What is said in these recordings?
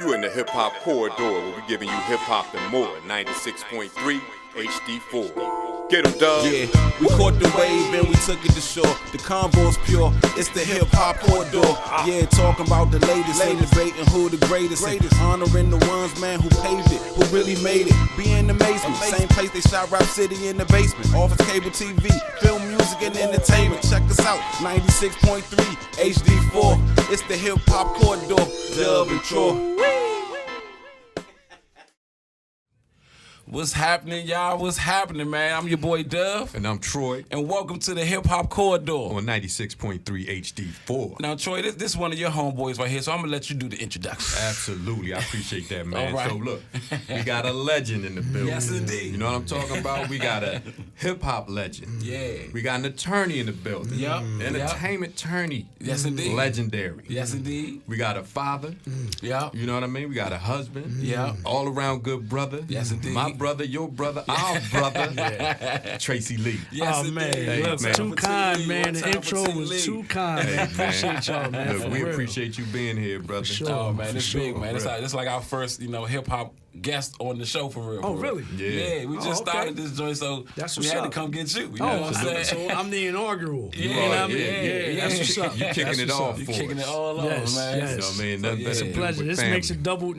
You in the Hip Hop Corridor, where we giving you hip hop and more. 96.3 HD4. Get 'em, dub. Yeah, we caught the wave and we took it to shore. The convo's pure, it's the Hip Hop Corridor. Yeah, talking about the latest, celebrating who the greatest, and honoring the ones, man, who paved it, who really made it. Be in the amazement, same place they shot Rap City in the basement. Office cable TV, film, music, and entertainment. Check us out, 96.3 HD4. It's the Hip Hop Corridor. Dub and Troy. What's happening, y'all? What's happening, man? I'm your boy Dove. And I'm Troy. And welcome to the Hip Hop Corridor. On 96.3 HD4. Now, Troy, this is one of your homeboys right here, so I'm going to let you do the introduction. Absolutely. I appreciate that, man. All right. So, look, we got a legend in the building. Yes, indeed. You know what I'm talking about? We got a hip-hop legend. Yeah. We got an attorney in the building. Yep. Entertainment attorney. Yes, indeed. Legendary. Yes, indeed. We got a father. Yep. You know what I mean? We got a husband. Yep. All around good brother. Yes, indeed. My brother, your brother, our brother, Tracy Lee. Yes, oh, man. indeed. Hey, Look, man. too kind, man. The intro was too kind. Hey, Appreciate y'all, man. Look, for we real. appreciate you being here, brother. sure. Oh, man, For it's sure, big, man. bro. It's like our first, hip hop guest on the show, for real. Oh, for real. really? Yeah. We Oh, just okay. started this joint, so That's we what's had to up. come get you. You know what I'm saying? So I'm the inaugural. Yeah, You know what I mean? yeah. That's what's up. You kicking That's it what's off up. You for kicking us. it all over, Yes, man. yes. You know what I mean? Nothing yeah. better It's a than pleasure. with This family. makes it double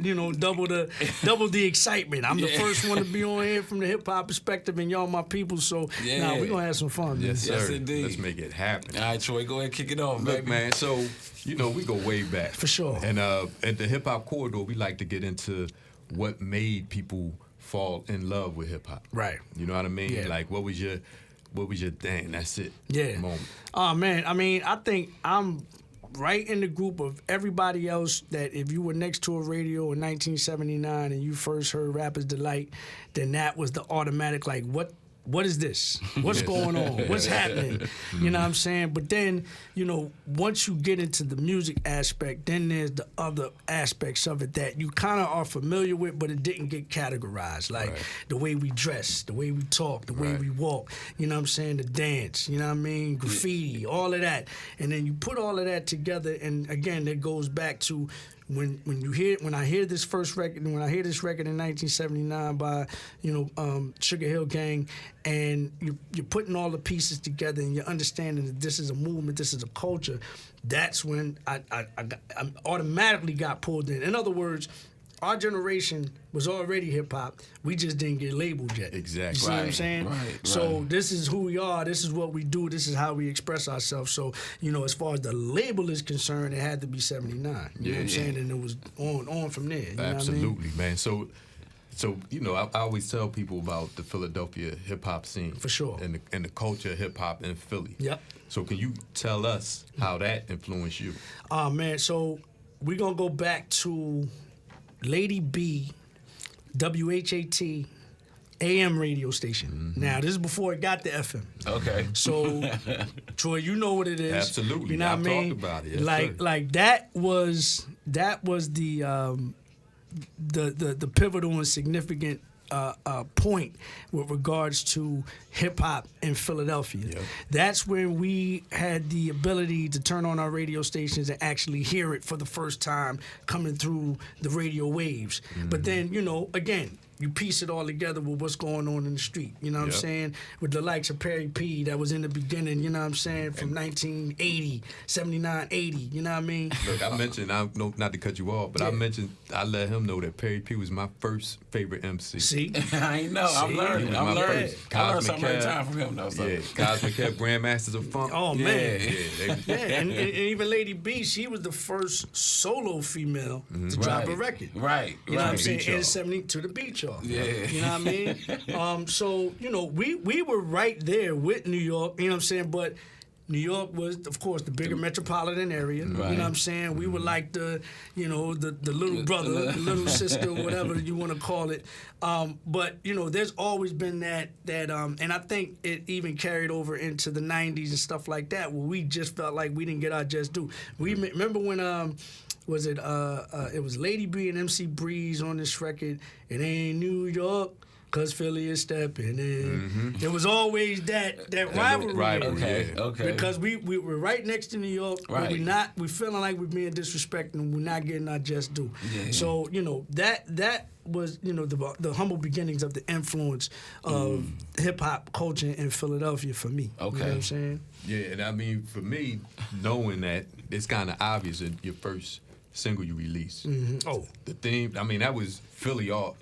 the excitement. I'm the Yeah. first one to be on here from the hip hop perspective, and y'all my people. So Yeah. we're gonna have some fun. Man. Yes, sir. Yes, indeed. Let's make it happen. All right, Troy, go ahead and kick it off, Look, baby. man, so, we go way back. For sure. And at the Hip Hop Corridor, we like to get into what made people fall in love with hip hop. Right. You know what I mean? Yeah. Like, what was your dang, that's it Yeah. moment? Oh man, I mean, I think I'm right in the group of everybody else that if you were next to a radio in 1979 and you first heard Rapper's Delight, then that was the automatic like, what is this? What's going on? What's happening? You know what I'm saying? But then, once you get into the music aspect, then there's the other aspects of it that you kind of are familiar with, but it didn't get categorized. Like the way we dress, the way we talk, the way we walk, you know what I'm saying? The dance, you know what I mean? Graffiti, all of that. And then you put all of that together, and again, it goes back to when I hear this record in 1979 by Sugar Hill Gang, and you're putting all the pieces together and you're understanding that this is a movement, this is a culture, that's when I automatically got pulled in. In other words, our generation was already hip-hop. We just didn't get labeled yet. Exactly. You see what I'm saying? Right. So this is who we are. This is what we do. This is how we express ourselves. So, as far as the label is concerned, it had to be 79. You know what I'm saying? And it was on from there. You know what I mean? Absolutely, man. So I always tell people about the Philadelphia hip-hop scene. For sure. And the culture of hip-hop in Philly. Yep. So can you tell us how that influenced you? Oh, man. So we're going to go back to Lady B, WHAT, AM radio station. Now, this is before it got to FM. Okay. So, Troy, you know what it is. Absolutely. You know I've what I mean? talked about it. Yes, like that was the pivotal and significant point with regards to hip hop in Philadelphia. Yep. That's when we had the ability to turn on our radio stations and actually hear it for the first time coming through the radio waves. But then, again, you piece it all together with what's going on in the street. You know what I'm Yep. saying? With the likes of Perry P. that was in the beginning, you know what I'm saying, from 1980, 79, 80, you know what I mean? Look, I mentioned, not to cut you off, but I let him know that Perry P was my first favorite MC. See? I ain't know. I'm He learning. was I'm my learning. first. I learned Cosmic something every Cab. time from him, though. So. Yeah, Cosmic Kev, Grandmasters of Funk. Oh, man. Yeah, Yeah, and even Lady B, she was the first solo female to drop a Right. record. Right. You know what I'm right. saying? Beach In Yard. 70 to the beach yard. Yeah. You know what I mean? So, we were right there with New York, you know what I'm saying? But New York was, of course, the bigger metropolitan area. Right. You know what I'm saying? We were like the little brother, the little sister, whatever you want to call it. But, there's always been that, and I think it even carried over into the 90s and stuff like that, where we just felt like we didn't get our just due. We remember when it was Lady B and MC Breeze on this record. It ain't New York. 'cause Philly is stepping in. There was always that rivalry. Right. Okay. Because we were right next to New York, but we feeling like we're being disrespected and we're not getting our just due. Yeah. So, that was, the humble beginnings of the influence of hip hop culture in Philadelphia for me. Okay. You know what I'm saying? Yeah, and I mean, for me, knowing that, it's kind of obvious in your first single you released. Oh. The theme, I mean, that was Philly all,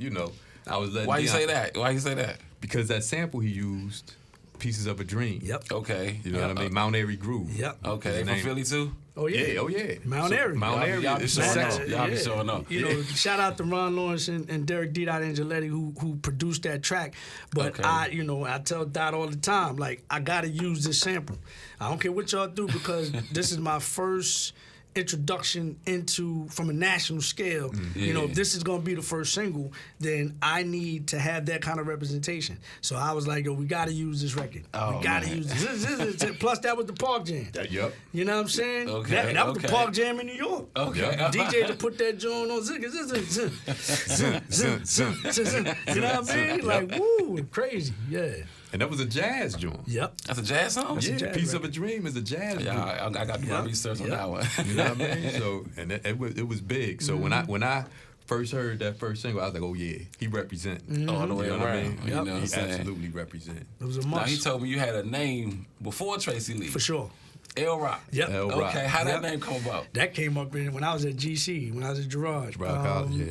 I was letting Why you Deion- say that? Why you say that? Because that sample he used, Pieces of a Dream. Yep. Okay. You know what I mean? Mount Airy Groove. Yep. Okay. His From name. Philly too? Oh, yeah. Yeah, oh yeah. Mount Airy. Mount Airy. Y'all be It's a showing up. section. Y'all be showing up. Shout out to Ron Lawrence and Derek D. Angeletti who produced that track. But Okay. I tell Dot all the time, like, I gotta use this sample. I don't care what y'all do because this is my first introduction from a national scale. If this is gonna be the first single, then I need to have that kind of representation. So I was like, yo, we gotta use this record. Oh, we gotta man. use this. Plus that was the Park Jam. Yep. You know what I'm saying? Okay, That was the okay. Park Jam in New York. Okay. DJ to put that joint on, you know what I mean? Like, woo, crazy, yeah. And that was a jazz joint. Yep. That's a jazz song? Yeah, jazz Piece record. of a Dream is a jazz Yeah, group. I got to do my Yep. research on Yep. that one. You know what I mean? So, and it was big. So when I first heard that first single, I was like, oh yeah, he representing. All the way You know what I around. mean? You know what He I'm saying? absolutely represent. It was a Now, must. he told me you had a name before Tracy Lee. For sure. L Rock. Yep. L Rock. Okay, how that Yep. name come about? That came up when I was at GC, when I was at Girard. Girard College,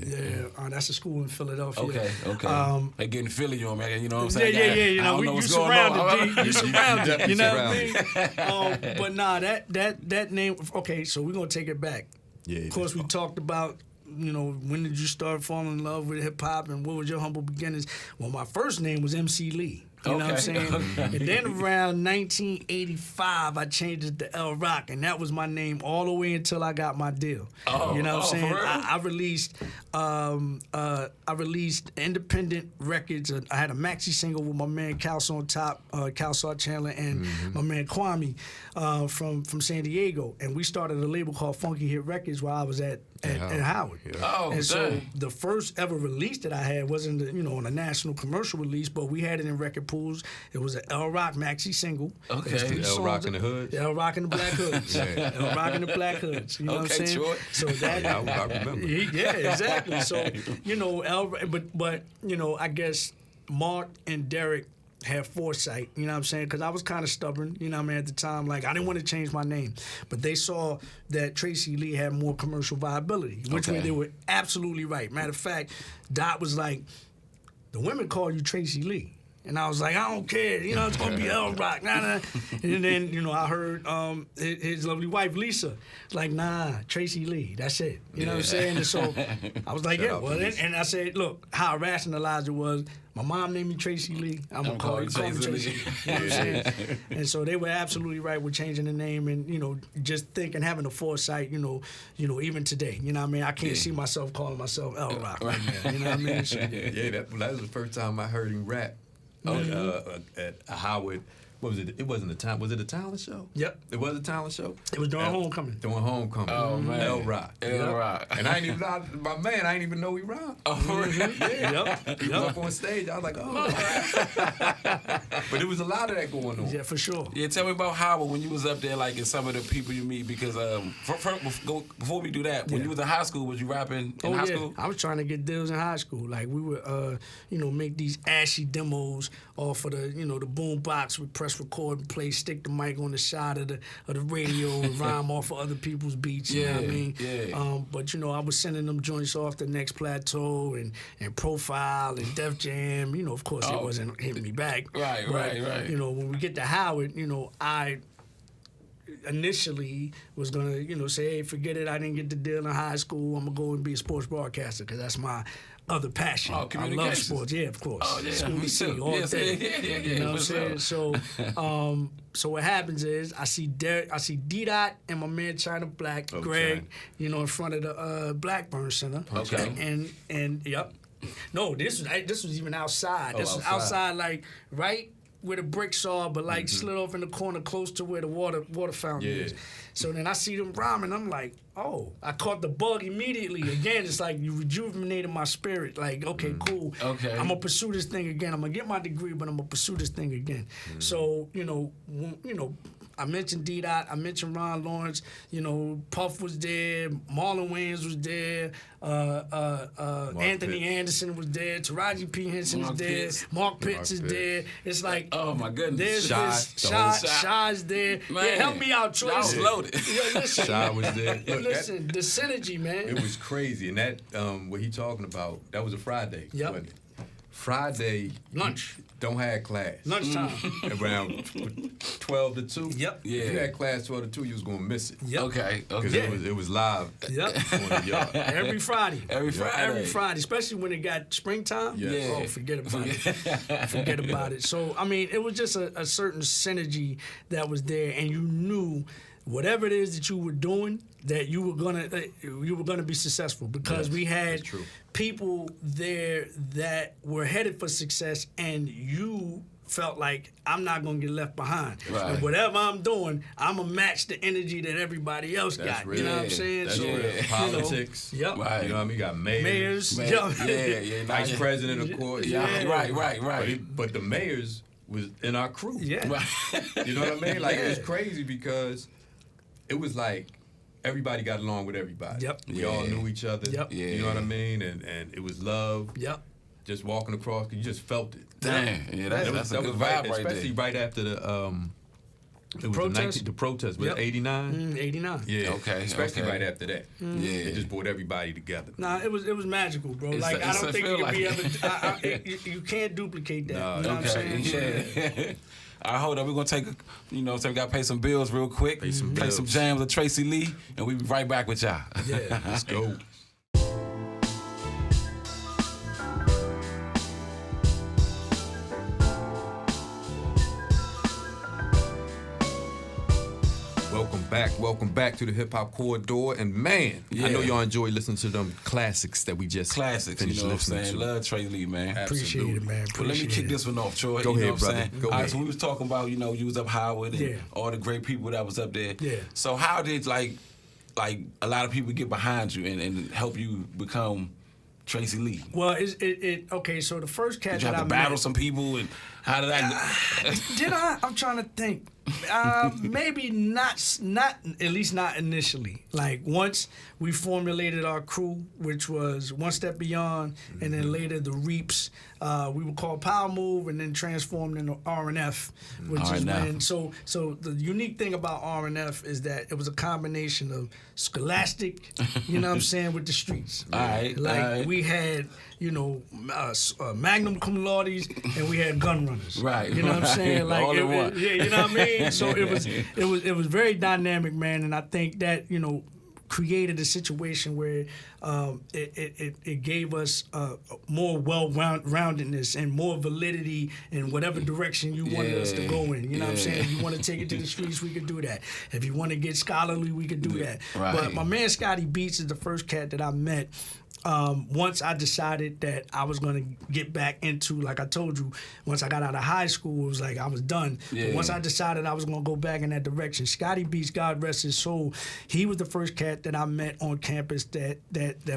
That's a school in Philadelphia. Okay. They getting Philly on me. You know what I'm Yeah, saying? yeah. I don't know You what's going on. surrounded, D. You surrounded. You know definitely what I mean? But nah, that name. Okay, so we're gonna take it back. Yeah. Of course, we talked about, when did you start falling in love with hip hop and what was your humble beginnings? Well, my first name was MC Lee. You know what I'm Okay, saying? okay. And then around 1985, I changed it to L Rock, and that was my name all the way until I got my deal. You know what I'm saying? for real? I released independent records. I had a maxi single with my man Cal on top, Cal Chandler, and my man Kwame from San Diego, and we started a label called Funky Hit Records while I was at Howard. Oh, and so dang. the first ever release that I had wasn't on a national commercial release, but we had it in record pools. It was an L Rock maxi single. Okay. There's 3 L Rock songs. and the Hoods? L Rock and the Black Hoods. Yeah. L Rock and the Black Hoods. You know what I'm Okay, saying? sure. So that Yeah, I remember. yeah, exactly. So but I guess Mark and Derek had foresight, you know what I'm saying? Because I was kind of stubborn, you know what I mean, at the time. Like, I didn't want to change my name. But they saw that Tracy Lee had more commercial viability, which Okay. they were absolutely right. Matter of fact, Dot was like, the women call you Tracy Lee. And I was like, I don't care, it's gonna be L Rock, nah. And then, I heard his lovely wife Lisa, like, nah, Tracy Lee, that's it. You know what I'm saying? And so I was like, Shout yeah, out well, to Lisa. and I said, look, how I rationalized it was, my mom named me Tracy Lee, I'm gonna call me Tracy Lee. You know what I'm saying? And so they were absolutely right with changing the name and, just thinking, having the foresight, even today. You know what I mean? I can't see myself calling myself L Rock right now. You know what I mean? So, Yeah, that was the first time I heard him rap at Howard. What was it? It wasn't a time. Was it a talent show? Yep. It was a talent show. It was during homecoming. Doing homecoming. Oh, man. L Rock. L Rock. And I ain't even know, my man, I ain't even know he rocked. Oh, really? Yep. He was up on stage. I was like, oh. But there was a lot of that going on. Yeah, for sure. Yeah, tell me about Howard when you was up there, like, and some of the people you meet. Because before we do that, when Yeah. you was in high school, was you rapping in high school? I was trying to get deals in high school. Like, we would, make these ashy demos off of the, the boom box. We press record and play, stick the mic on the side of the radio and rhyme off of other people's beats. You know what I mean? Yeah. But I was sending them joints off the Next Plateau and Profile and Def Jam. Of course, it wasn't hitting me back. Right, But, right. When we get to Howard, I initially was gonna, say, hey, forget it. I didn't get the deal in high school. I'm gonna go and be a sports broadcaster because that's my other passion. Oh, I love communications. sports. Yeah, of course. Oh, yeah, School me to see too. all Yes, day. yeah, You know what I'm for saying? sure. So what happens is I see D-Dot and my man China Black, Oh, Greg, in front of the Blackburn Center. Okay. And yep. No, this was even outside. This was outside, like right where the bricks are, but like slid off in the corner close to where the water fountain is. So then I see them rhyming. I'm like, oh, I caught the bug immediately. Again, it's like you rejuvenated my spirit. Like, okay, cool. Okay. I'm gonna pursue this thing again. I'm gonna get my degree, but I'm gonna pursue this thing again. So I mentioned D-Dot, I mentioned Ron Lawrence, Puff was there, Marlon Wayans was there, Anthony Anderson was there, Taraji P. Henson was there, Mark Pitts is there. It's like, oh my goodness. Shy's there. Man, yeah, help me out, Troy. I was loaded. Listen, Shy was there. Look, listen, the synergy, man. It was crazy. And that, what he talking about, that was a Friday. Yep. Wasn't it? Friday. Lunch. Don't have class. Lunchtime. Around 12 to 2. Yep. Yeah. If you had class 12 to 2, you was going to miss it. Yep. Okay. Because it was live Yep. on the yard. Every Friday. Every Friday. Especially when it got springtime. Yeah. Oh, forget about it. Forget about it. So, I mean, it was just a certain synergy that was there, and you knew whatever it is that you were doing, that you were gonna be successful, because we had people there that were headed for success, and you felt like, I'm not gonna get left behind. Right. And whatever I'm doing, I'm gonna match the energy that everybody else got. Real. You know what I'm saying? That's So, real. Politics. Yep. Right. You know what I mean? You got mayors. Mayors. Vice president, of course. Yeah. Right. But the mayors was in our crew. Yeah. You know what I mean? Like, it was crazy because it was like everybody got along with everybody. Yep. We all knew each other. Yep. You know what I mean? And it was love. Yep. Just walking across, you just felt it. Damn. Yeah, that's a good vibe right especially there. right after the protest? The protest was Yep. 89. 89. Yeah. Okay, Especially okay. right after that. Yeah. It just brought everybody together. Nah, it was magical, bro. It's Like, I don't think feel you like can be ever. You can't duplicate that. Nah, you know what I'm saying? Yeah. All right, hold up. We're going to take so we got to pay some bills real quick. Play some jams with Tracy Lee, and we'll be right back with y'all. Yeah. Let's go. Welcome back to the Hip Hop Corridor. And man, I know y'all enjoy listening to them classics that we just Classics, finished you know what I'm listening saying? to. Love Tracy Lee, man. Appreciate it, man. Well, let me kick this one off, Troy. Go you know ahead, what I'm brother. saying? Go All right, ahead. so we was talking about, you was up Howard and Yeah. all the great people that was up there. Yeah. So how did like a lot of people get behind you and help you become Tracy Lee? Well, okay, so the first cat Did you that have I to battle met, some people, and how did that? did I? I'm trying to think. Maybe not, at least not initially. Like, once we formulated our crew, which was One Step Beyond, and then later the Reaps, we were called Power Move, and then transformed into R&F, which is when. So the unique thing about R&F is that it was a combination of Scholastic, you know what I'm saying, with the streets. All right, Like, we had, Magnum cum laudes, and we had gun runners. Right, You know what I'm saying? Like, all in one. yeah, you know what I mean? So it was very dynamic, man, and I think that, created a situation where it gave us more well-roundedness and more validity in whatever direction you wanted us to go in. You know what I'm saying? If you want to take it to the streets, we could do that. If you want to get scholarly, we could do that. Right. But my man Scotty Beats is the first cat that I met. Once I decided that I was going to get back into, like I told you, once I got out of high school, it was like I was done. Yeah. But once I decided I was going to go back in that direction, Scotty Beats, God rest his soul, he was the first cat that I met on campus that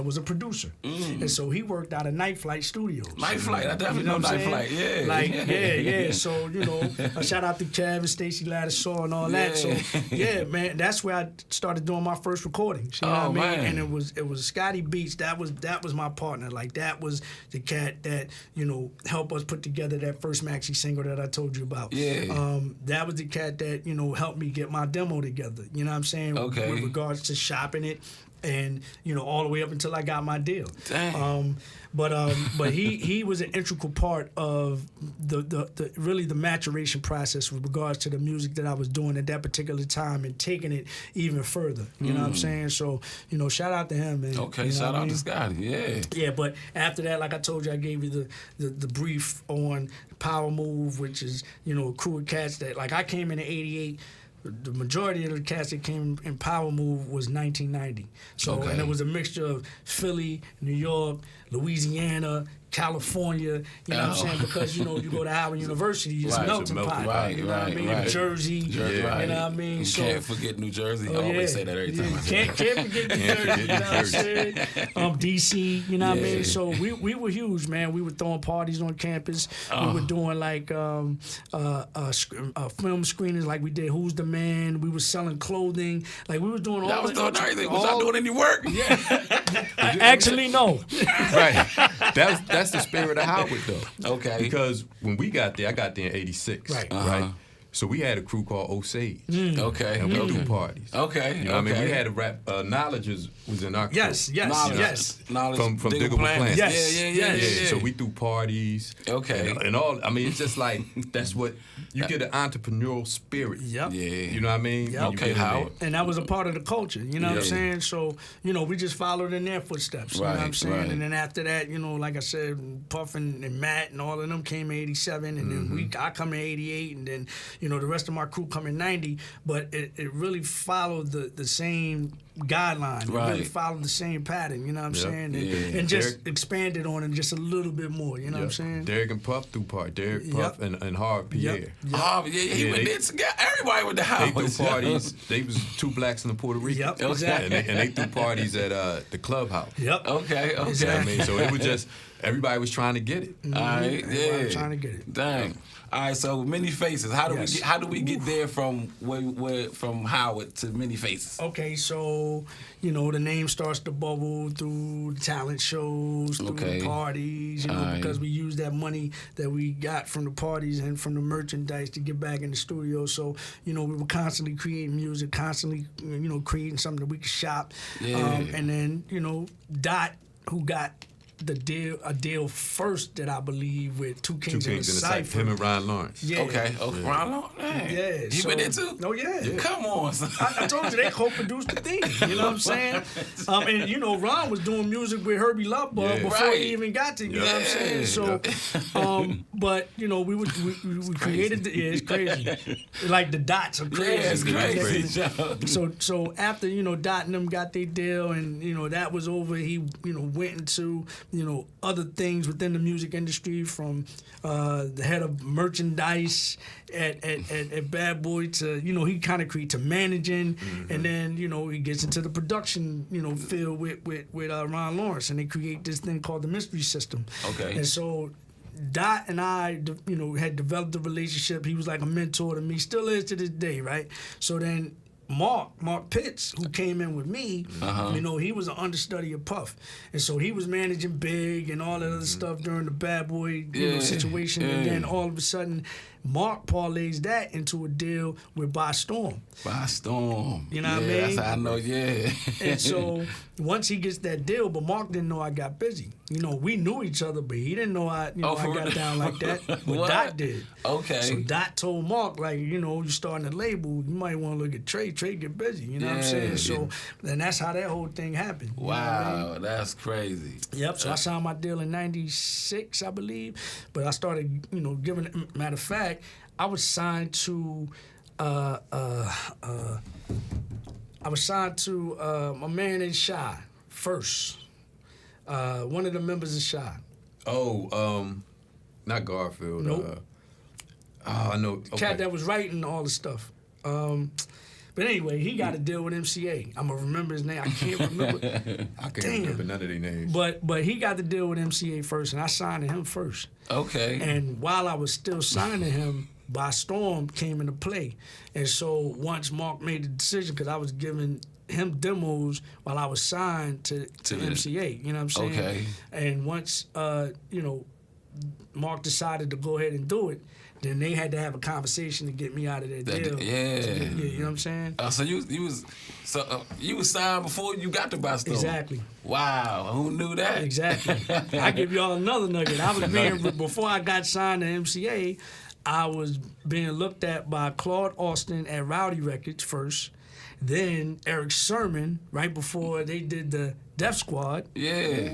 was a producer. And so he worked out of Night Flight Studios. Night Flight, I definitely know what I'm Night Flight, saying? yeah. Like, yeah. So, a shout out to Kev and Stacey Lattisaw and all that. So, yeah, man, that's where I started doing my first recordings. You know what I mean? Man. And it was Scotty Beats. That was my partner. Like, that was the cat that, helped us put together that first maxi single that I told you about. Yeah. That was the cat that, helped me get my demo together. You know what I'm saying? Okay. With regards to shopping it. And all the way up until I got my deal. Dang. But he was an integral part of the really the maturation process with regards to the music that I was doing at that particular time and taking it even further. You know what I'm saying? So shout out to him, man. Okay, shout out to Scotty. Yeah. Yeah, but after that, like I told you, I gave you the brief on Power Move, which is a crew of cats that, like, I came in '88. The majority of the cast that came in Power Move was 1990. So, and it was a mixture of Philly, New York, Louisiana, California, you know what I'm saying? Because, you know, you go to Howard University, it's Right, a melting pot. Right, you know what I mean? right. Jersey, Jersey, you know right. what I mean? You So, can't forget New Jersey. I oh, always yeah. say that every time I say Can't that. forget New Jersey, you know what I'm saying? DC, you know what I mean? So we were huge, man. We were throwing parties on campus. We were doing like film screenings, like we did Who's the Man. We were selling clothing. Like we was doing all Y'all was doing everything. Was y'all all- doing any work? Actually, no. Right. That's the spirit of Howard, though. Okay. Because when we got there, I got there in '86. Right. Right. So we had a crew called Osage. Okay. And we do parties. Okay. You know what I mean? okay. We had a rap. Knowledge was in our crew. Yes. Knowledge From Diggable Diggable Plants. Yes. Yeah. So we do parties. Okay. And all. I mean, it's just like that's what you get, an entrepreneurial spirit. Yep. Yeah. You know what I mean? Yep. When you Okay, get in Howard. there. And that was a part of the culture, you know what I'm Yeah. saying? So, you know, we just followed in their footsteps, you know what I'm Right, saying? right. And then after that, you know, like I said, Puff and Matt and all of them came in '87, and then I come in '88, and then, you know, the rest of my crew come in '90, but it really followed the same guideline. It really Right. followed the same pattern, you know what I'm Yep. saying? And, Yeah. and just expanded on it just a little bit more, you know what I'm saying? Derek and Puff threw parties. Derek, Yep. Puff, and Hard Pierre. Yep. Oh, yeah, he Yeah, went they- there together. Everybody with the They house. threw parties. They was two blacks and a Puerto Rican. Yep, Okay. exactly. And they threw parties at the clubhouse. Yep. Okay. You know what I mean? So it was just everybody was trying to get it. All right, Everybody yeah. trying to get it. Dang. All right, so Many Faces. How do Yes. we get there from from Howard to Many Faces? Okay, so, you know, the name starts to bubble through the talent shows, through Okay. the parties, you know, Aight. because we use that money that we got from the parties and from the merchandise to get back in the studio. So, you know, we were constantly creating music, constantly, you know, creating something that we could shop. Yeah. And then, you know, Dot, who got a deal first that I believe with Two Two Kings, Kings in the Cypher. Cypher. Him and Ryan Lawrence. Yeah. Okay. Ron Long? Dang. Yeah. He so- went there too? Oh, yeah. Come on, son. I told you they co-produced the thing. You know what I'm saying? And you know, Ron was doing music with Herbie Love Bug Yeah. before Right. he even got to. You know what I'm Yeah. saying? So, but you know, we created. It's crazy. Like the dots are crazy. Yeah, it's You know, crazy. So after, you know, Dot and them got their deal, and you know that was over, he, you know, went into, you know, other things within the music industry, from the head of merchandise at Bad Boy to, you know, he kind of created to managing, and then, you know, he gets into the production, you know, field with Ron Lawrence, and they create this thing called the Mystery System. Okay. And so Dot and I, you know, had developed a relationship. He was like a mentor to me, still is to this day, right? So then Mark Pitts, who came in with me, you know, he was an understudy of Puff. And so he was managing Big and all that other stuff during the Bad Boy, you know, situation. And then all of a sudden, Mark parlays that into a deal with By Storm. By Storm. You know what I Yeah, mean? That's how I know, yeah. And so once he gets that deal, but Mark didn't know I got busy. You know, we knew each other, but he didn't know I for got real? down like that. But What? Dot did. Okay. So Dot told Mark, like, you know, you starting a label, you might want to look at Trey. Trey get busy. You know what I'm saying? Yeah. So then that's how that whole thing happened. You know what I mean? Wow, that's crazy. Yep. So I signed my deal in '96, I believe. But I started, you know, giving. Matter of fact, I was signed to. I was signed to a man named Shy first. One of the members of Shy. Oh, not Garfield. Nope. I know. Okay. Cat that was writing all the stuff. But anyway, he got a deal with MCA. I'm gonna remember his name. I can't remember. I can't Damn. remember none of their names. But he got the deal with MCA first, and I signed to him first. Okay. And while I was still signing to him, By Storm came into play. And so once Mark made the decision, because I was giving him demos while I was signed to To the- MCA, you know what I'm saying? Okay. And once, you know, Mark decided to go ahead and do it, then they had to have a conversation to get me out of that deal. Yeah. You know what I'm saying? So you was signed before you got to By Storm. Exactly. Wow, who knew that? Exactly. I give y'all another nugget. I was being, before I got signed to MCA, I was being looked at by Claude Austin at Rowdy Records first, then Eric Sermon right before they did the Def Squad. Yeah.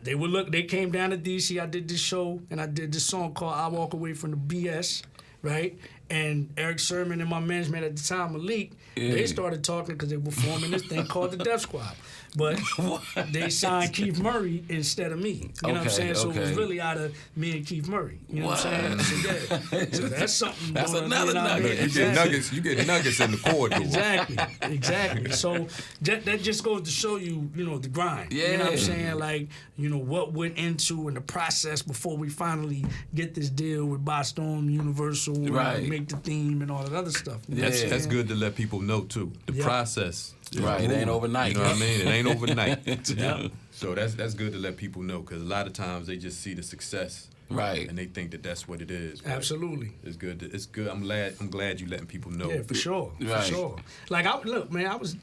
They came down to DC. I did this show and I did this song called "I Walk Away from the BS," right? And Eric Sermon and my management at the time, Malik, they started talking because they were forming this thing called the Def Squad. But they signed Keith Murray instead of me. You know what I'm saying? So it was really out of me and Keith Murray. You know what I'm saying? So, so that's something. That's going another on, nugget. You get nuggets in the corridor. Exactly. So that just goes to show you, the grind. Yeah. You know what I'm saying? Like, what went into in the process before we finally get this deal with Boston Universal, and make the theme and all that other stuff. That's good to let people know too. The process. Right, it ain't overnight. You know what I mean? It ain't overnight. So that's good to let people know, because a lot of times they just see the success, right, and they think that that's what it is. Absolutely, it's good. It's good. I'm glad you letting people know. Yeah, for sure. Right. For sure. Like I was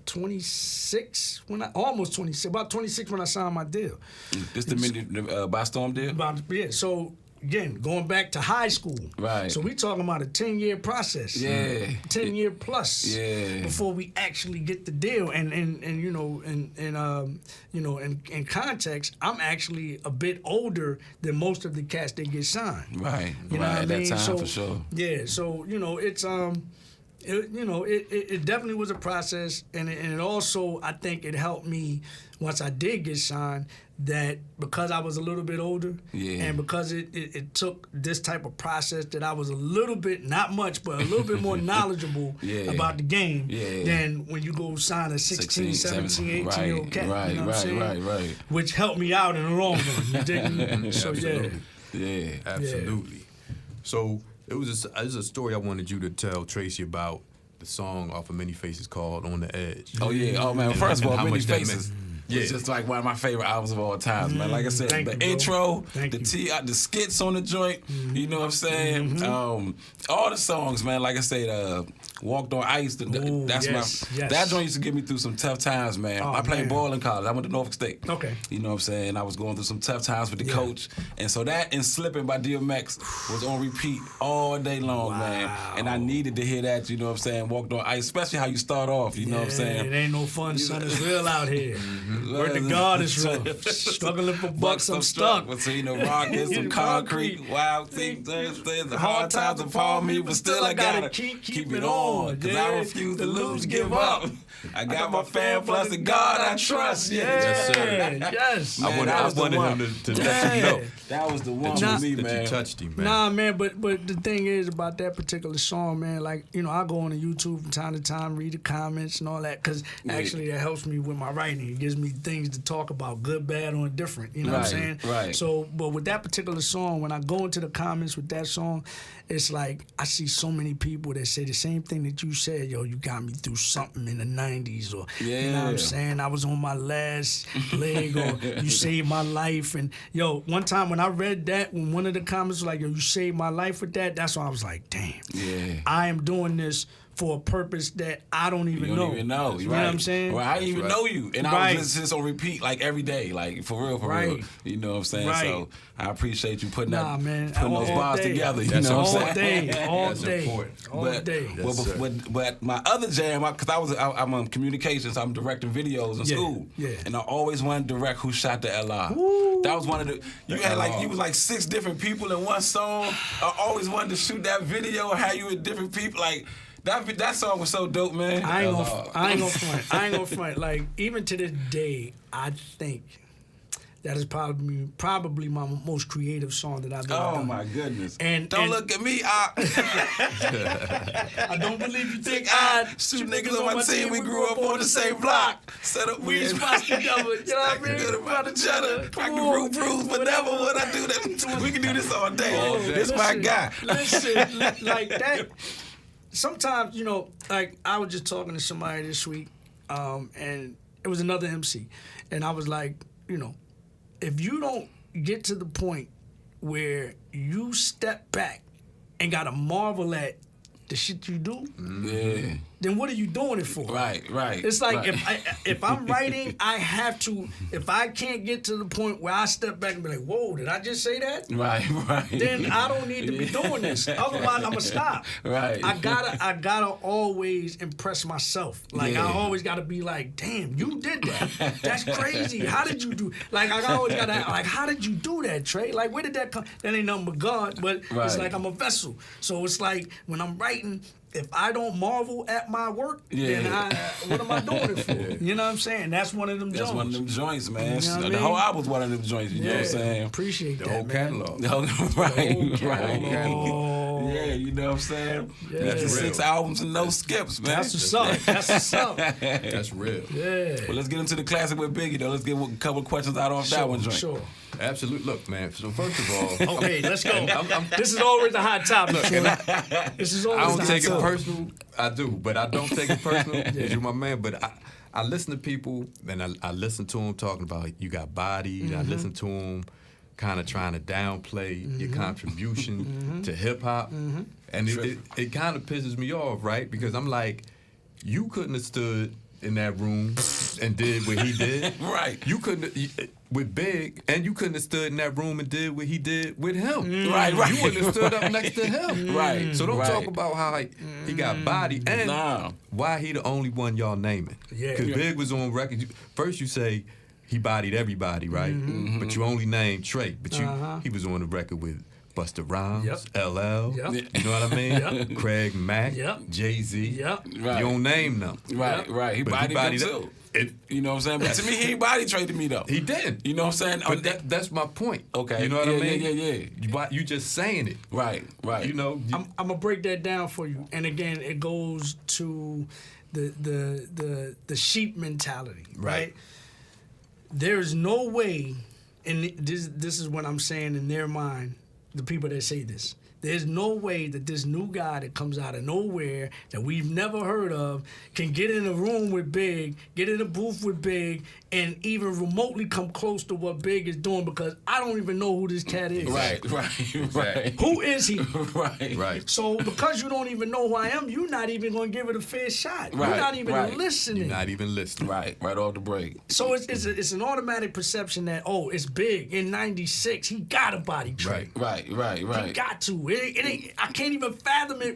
26 almost 26, about 26 when I signed my deal. This the by Storm deal? So again, going back to high school. Right. So we talking about a 10-year process. Yeah. 10-year plus. Yeah. Before we actually get the deal. And in context, I'm actually a bit older than most of the cats that get signed. Right. You know what I mean? At that time, so, for sure. Yeah. So it's it definitely was a process, and it also, I think it helped me once I did get signed, that because I was a little bit older, and because it took this type of process, that I was a little bit, not much, but a little bit more knowledgeable about the game than when you go sign a 16, 17, 18-year-old cat. Right, you know what I'm saying? Right. Which helped me out in the long run. You dig? So Absolutely. So it was a story I wanted you to tell Tracy about the song off of Many Faces called "On the Edge." Oh yeah. Oh man. First of all, How Many much that Faces. meant. It's just like one of my favorite albums of all time, man. Like I said, Thank the you, intro, Thank the you. the skits on the joint, you know what I'm saying? All the songs, man. Like I said, Walked on Ice. That joint used to get me through some tough times, man. I played ball in college. I went to Norfolk State. Okay. You know what I'm saying? I was going through some tough times with the coach, and so that and Slippin' by DMX was on repeat all day long, man. And I needed to hear that. You know what I'm saying? Walked on Ice, especially how you start off. You know what I'm saying? It ain't no fun, son. It's real out here. Word to God, it's rough. Struggling for bucks, I'm stuck. Between the rock and some concrete, wild things, the hard times upon me, but still I gotta keep it on. Cause I refuse to lose, give up. I got my fan plus the God I trust. Yes, sir. Yes. I wanted him to let you know. That was the one that for me, man. That you touched him, man. Nah, man, but the thing is about that particular song, man, like, I go on to YouTube from time to time, read the comments and all that, because actually that helps me with my writing. It gives me things to talk about, good, bad, or indifferent. You know what I'm saying? Right. So, but with that particular song, when I go into the comments with that song, it's like I see so many people that say the same thing that you said. Yo, you got me through something in the 90s, or you know what I'm saying? I was on my last leg, or you saved my life. And yo, one time when I read that, when one of the comments was like, yo, you saved my life with that, that's when I was like, damn. Yeah. I am doing this for a purpose that I don't even know. You know what I'm saying? Well, I didn't even know you. And I was listening to this on repeat like every day, like for real. You know what I'm saying? So I appreciate you putting those bars together. You know what I'm saying? All day. But my other jam, because I'm on communications, I'm directing videos in school. Yeah. And I always wanted to direct Who Shot the LR. Woo. That was one of the, you was like 6 different people in one song. I always wanted to shoot that video and have you with different people. Like, that song was so dope, man. I ain't gonna front. Like, even to this day, I think that is probably my most creative song that I've ever done. Oh my goodness! And don't look at me. I don't believe you think I'd shoot niggas on my team. We grew up on the same block. Set up we spots together. You know what I mean? Good about each other. I can root bruise, but never would I do that. We can do this all day. This my guy. Listen, like that. Sometimes, like I was just talking to somebody this week, and it was another MC, and I was like, if you don't get to the point where you step back and gotta marvel at the shit you do, then what are you doing it for? Right. It's like right. if I'm writing, I have to. If I can't get to the point where I step back and be like, "Whoa, did I just say that?" Right. Then I don't need to be doing this. Otherwise, I'm gonna stop. Right. I gotta always impress myself. Like I always gotta be like, "Damn, you did that. That's crazy. How did you do?" Like I always gotta like, "How did you do that, Trey? Like where did that come?" That ain't nothing but God, but it's like I'm a vessel. So it's like when I'm writing, if I don't marvel at my work, then what am I doing it for? You know what I'm saying? That's one of them joints. That's one of them joints, man. You know what I The whole mean? album's one of them joints. You know what I'm saying? Appreciate The that, whole man. catalog. Right. Yeah, you know what I'm saying? Yeah. That's That's 6 real. albums and no skips, man. That's what's up. That's what's up. That's real. Yeah. Well, let's get into the classic with Biggie, though. Let's get a couple of questions out off that one joint. Sure. Absolutely. Look, man. So first of all, Okay, let's go. This is always the hot topic. This is always I don't the take hot it topic. personal. I do, but I don't take it personal. Because you're my man. But I listen to people, and I listen to them talking about you got bodied. I listen to them kind of trying to downplay your contribution to hip hop, and it kind of pisses me off, right? Because I'm like, you couldn't have stood in that room and did what he did. Right. You couldn't with Big, and you couldn't have stood in that room and did what he did with him. Right. You wouldn't have stood up next to him. Right. So don't Right. talk about how he got body and why he the only one y'all naming. Yeah. Because Big was on record. First you say he bodied everybody, right? But you only named Trey. But he was on the record with Busta Rhymes, Yep. LL, Yep. you know what I mean? Yep. Craig Mack, Yep. Jay-Z. Yep. Right. You don't name them. Right. He But bodied them too. You know what I'm saying? But to me, he ain't body traded me, though. He did. You know what I'm saying? But that's my point. Okay. You know what I mean? Yeah. You just saying it. Right. You know. I'm gonna break that down for you. And again, it goes to the sheep mentality, right? There's no way, and this is what I'm saying in their mind, the people that say this. There's no way that this new guy that comes out of nowhere that we've never heard of can get in a room with Big, get in a booth with Big, and even remotely come close to what Big is doing, because I don't even know who this cat is. Right. Who is he? Right. So because you don't even know who I am, you're not even going to give it a fair shot. Right, You're not even right. listening. You're not even listening. Right off the break. So it's an automatic perception that, oh, it's Big in '96. He got a body Trey. Right. He got to. It ain't, I can't even fathom it.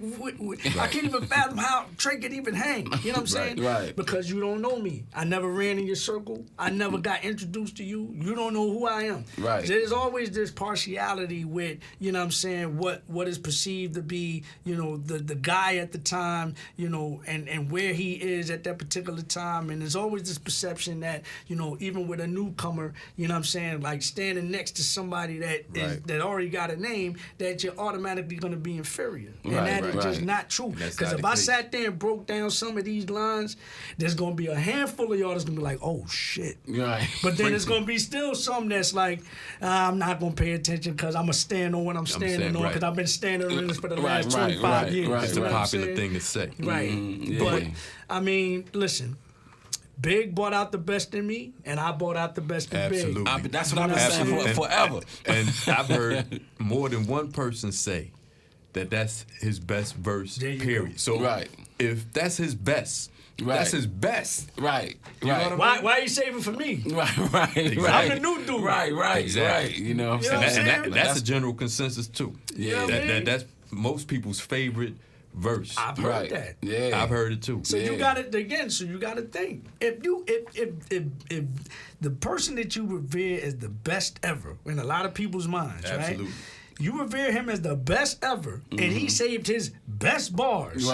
I can't even fathom how Trey could even hang. You know what I'm saying? Right. Because you don't know me. I never ran in your circle. I never got introduced to you. You don't know who I am. Right. There's always this partiality with, you know what I'm saying, what is perceived to be, you know, the guy at the time, you know, and where he is at that particular time. And there's always this perception that, you know, even with a newcomer, you know what I'm saying, like standing next to somebody that already got a name, that you're automatically going to be inferior. And that is just not true. Because if I sat there and broke down some of these lines, there's going to be a handful of y'all that's going to be like, oh, shit. Right. But then it's going to be still some that's like, I'm not going to pay attention because I'm going to stand on what I'm standing on, because I've been standing on this for the last 25 years. It's You a know what I'm popular saying? thing to say. Right. But, I mean, listen. Big brought out the best in me, and I brought out the best in Absolutely. Big. That's what I've been saying forever. And I've heard more than one person say that that's his best verse, period. So if that's his best, that's his best. Right. You know what I mean? Why are you saving for me? Right. Exactly. I'm the new dude. Right. Exactly. You know what I'm You know saying? what I'm saying? That's a general consensus too. Yeah. That's most people's favorite verse. I've heard that. Yeah. I've heard it too. So you got it again. So you got to think. If the person that you revere as the best ever in a lot of people's minds, Absolutely. right? You revere him as the best ever, and he saved his best bars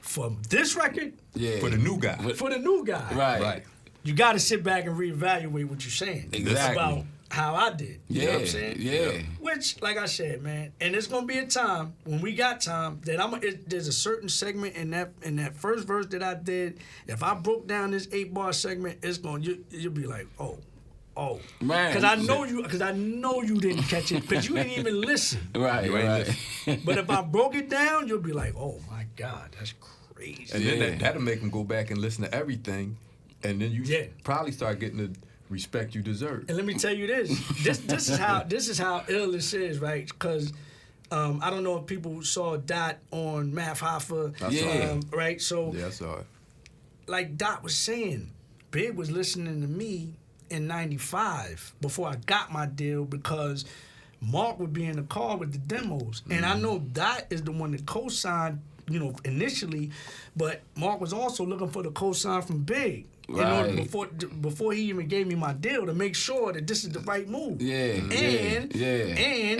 for this record. Yeah. For the new guy. For the new guy. Right. You got to sit back and reevaluate what you're saying. Exactly. About how I did. You know what I'm saying? Yeah. Which, like I said, man, and it's gonna be a time when we got time that there's a certain segment in that first verse that I did. If I broke down this 8-bar segment, it's gonna you'll be like, oh, man, because I know you didn't catch it because you didn't even listen. Right. But if I broke it down, you'll be like, oh my God, that's crazy. And then that'll make them go back and listen to everything, and then you probably start getting the respect you deserve. And let me tell you this. This is how ill this is, right? Because I don't know if people saw Dot on Math Hoffa. Right? So, yeah, I saw it. Like Dot was saying, Big was listening to me in 95 before I got my deal because Mark would be in the car with the demos. And I know Dot is the one that co-signed, initially, but Mark was also looking for the co-sign from Big. Right. Before he even gave me my deal to make sure that this is the right move. And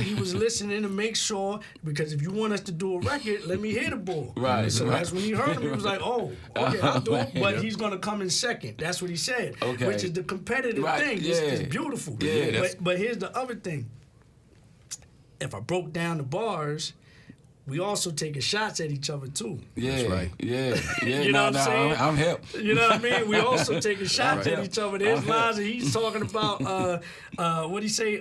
he was listening to make sure, because if you want us to do a record, let me hear the ball. Right. So that's when he heard him. He was like, oh, okay, I'll do it. But he's going to come in second. That's what he said. Okay. Which is the competitive thing. It's beautiful. But here's the other thing. If I broke down the bars, we also taking shots at each other too. Yeah, that's right. Yeah. You know what I'm saying? I'm hip. You know what I mean? We also taking shots at each other. There's lines that he's talking about. What he say?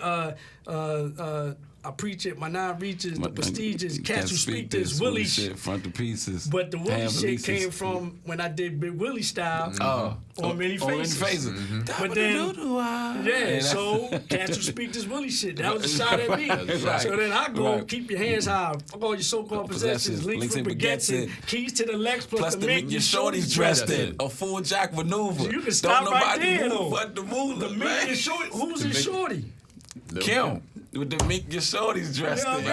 I preach it. My 9 reaches, the prestigious. Cats who speak this Willie shit. Front the pieces. But the Willie shit came from when I did Big Willie style on Many Faces. But then, so Cats who speak this Willie shit. That was a shot at me. So then I go, keep your hands high. Fuck all your so-called possessions. Links from baguettes and keys to the Lex plus the mink your shorties dressed in. A full jack maneuver. So you can stop right there, though. The mink your shorty. Who's his shorty? Kim. With the mink your shorties dressed in.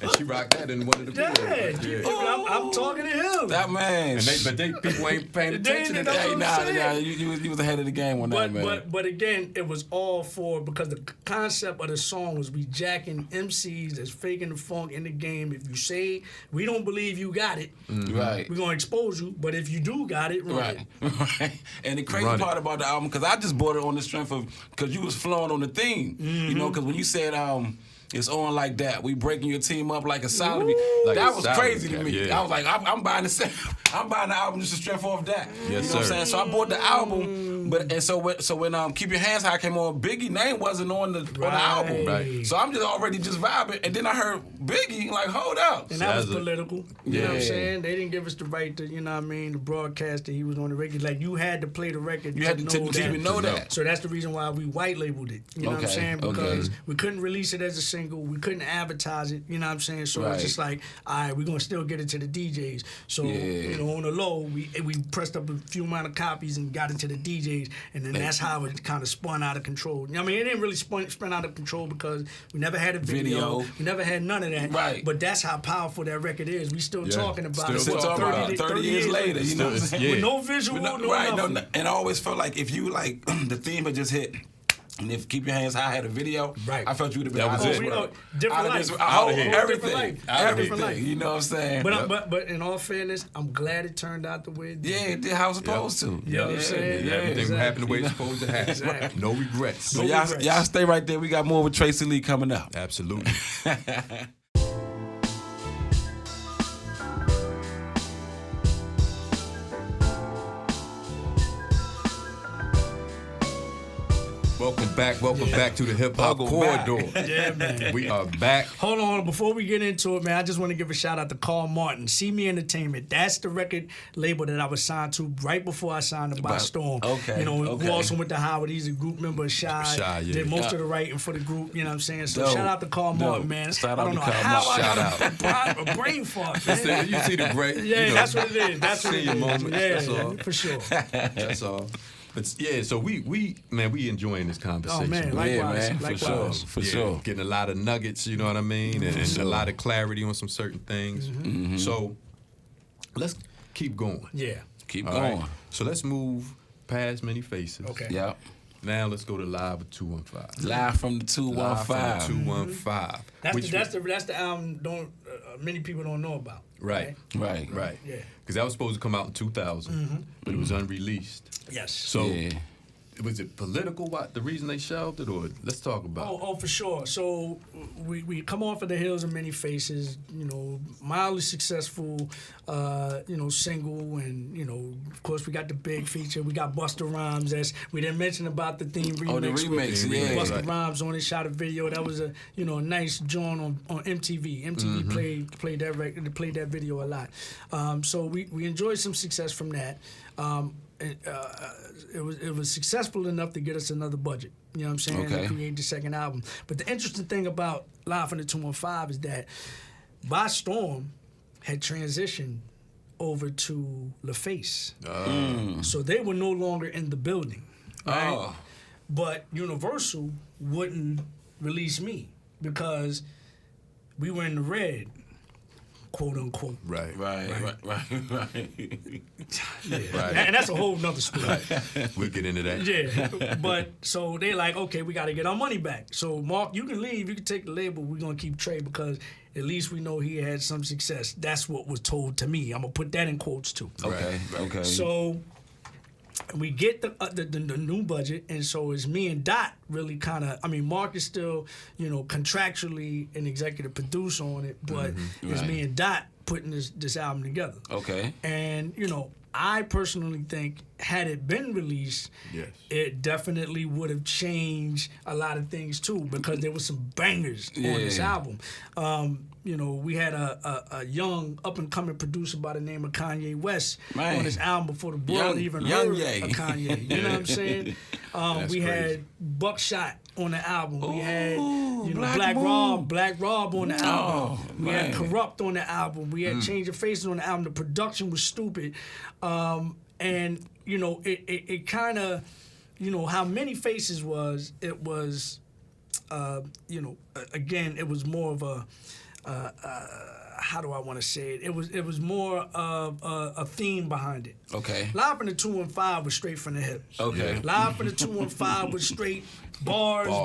And she rocked that in one of the videos. I'm talking to him. That man. But people ain't paying attention to that. You was ahead of the game on that, man. But again, it was all for, because the concept of the song was we jacking MCs that's faking the funk in the game. If you say we don't believe you got it, right, we're gonna expose you. But if you do got it, right. And the crazy part about the album, because I just bought it on the strength of, because you was flowing on the theme, because when you said it's on like that, we breaking your team up like a solid. Like that was crazy to me. I was like, I'm buying the album just to strength off that. Yes, you know what I'm saying? So I bought the album, so when Keep Your Hands High came on, Biggie name wasn't on the album. Right. So I'm just already just vibing, and then I heard Biggie, like, hold up. And that was political. You know what I'm saying? They didn't give us the right to, the broadcast that he was on the record. Like, you had to play the record. You had to even know that. So that's the reason why we white labeled it. You know what I'm saying? Because we couldn't release it as a single. We couldn't advertise it. You know what I'm saying? So it's just like, all right, we're gonna still get it to the DJs. So on the low, we pressed up a few amount of copies and got it to the DJs, and then that's how it kind of spun out of control. I mean, it didn't really spin out of control because we never had a video. We never had none of that. Right. But that's how powerful that record is. We still talking about it. Still talking about it 30 years later. You know what I'm saying? With no visual, no nothing. And I always felt like if you like the theme had just hit. And if Keep Your Hands High had a video, I felt you would have been out of it. Different life. Everything. You know what I'm saying? But in all fairness, I'm glad it turned out the way it did. Yeah, it did how it was supposed to. You know what I'm saying? Everything happened the way it's supposed to happen. Exactly. No regrets. So y'all stay right there. We got more with Tracy Lee coming up. Absolutely. Welcome back to the Hip Hop Corridor. Yeah, man. We are back. Hold on. Before we get into it, man, I just want to give a shout out to Carl Martin, See Me Entertainment. That's the record label that I was signed to right before I signed to By Storm. Okay. Who also went to Howard. He's a group member of Shy. Did most of the writing for the group. You know what I'm saying? So shout out to Carl Martin, man. Shout I out don't to know Carl how Martin. I got a brain fart, man. You see the great. Yeah, that's what it is. That's what it is. Moment. Yeah, That's all. for sure. That's all. But yeah, so we enjoying this conversation. Oh man, likewise. For sure. Getting a lot of nuggets, you know what I mean, and a lot of clarity on some certain things. Mm-hmm. So let's keep going. Yeah. Keep all going. Right? So let's move past Many Faces. Okay. Yep. Now let's go to Live with 215. Live from the 215. 215. That's the album many people don't know about. Right. Right. Yeah. Because that was supposed to come out in 2000, but it was unreleased. Yes. So was it political? What the reason they shelved it, or let's talk about it. Oh, for sure. So we come off of the heels of Many Faces, mildly successful, single, and of course we got the big feature. We got Busta Rhymes. We didn't mention about the theme remix. Oh, the remix, Busta Rhymes on it, shot a video. That was a nice joint on MTV. MTV played that record, played that video a lot. So we enjoyed some success from that. it was successful enough to get us another budget. You know what I'm saying? Okay. To create the second album. But the interesting thing about Live from the 215 is that By Storm had transitioned over to LaFace. So they were no longer in the building. Right? Oh. But Universal wouldn't release me because we were in the red, quote unquote. Right. Right. Yeah. And that's a whole nother story. We'll get into that. Yeah. But so they like, okay, we got to get our money back. So Mark, you can leave. You can take the label. We're going to keep Trey because at least we know he had some success. That's what was told to me. I'm going to put that in quotes too. Okay. So we get the new budget, and so it's me and Dot really kind of. I mean, Mark is still, contractually an executive producer on it, but it's me and Dot putting this album together. Okay. And I personally think had it been released, Yes. it definitely would have changed a lot of things too, because there was some bangers on this album. We had a young up-and-coming producer by the name of Kanye West on this album before the world even heard of Kanye. You know what I'm saying? We had Buckshot on the album. We had Black Rob on the album. We had Corrupt on the album. We had Change of Faces on the album. The production was stupid. And it kind of, how Many Faces was, it was, again, it was more of a, how do I want to say it? It was more of a theme behind it. Okay. Live from the 215 was straight from the hip. Okay. Live from the 215 was straight bars, Yeah.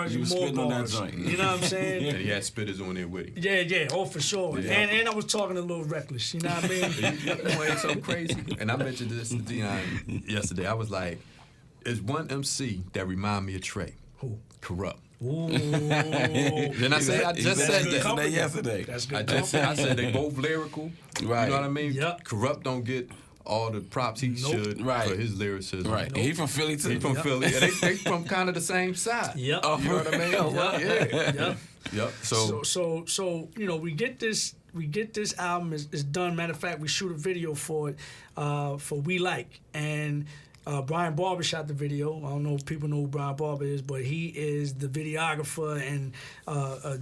You was more spitting on that bars. joint. You know what I'm saying? And he had spitters on there with him. Yeah, oh for sure. Yeah. And I was talking a little reckless, you know what I mean? It's so crazy. And I mentioned this to Dion yesterday. I was like, "There's one MC that remind me of Trey. Who? Corrupt." Ooh. Then I said that. yesterday. That's I good. said they both lyrical. Right. You know what I mean? Yep. Corrupt don't get all the props he should Right. for his lyricism. Right. And he from Philly too. He from Philly. Yeah, they from kind of the same side. Yep. Oh, You know what I mean? Yep. Yep. So we get this album is done. Matter of fact, we shoot a video for it for We Like, and Brian Barber shot the video. I don't know if people know who Brian Barber is, but he is the videographer and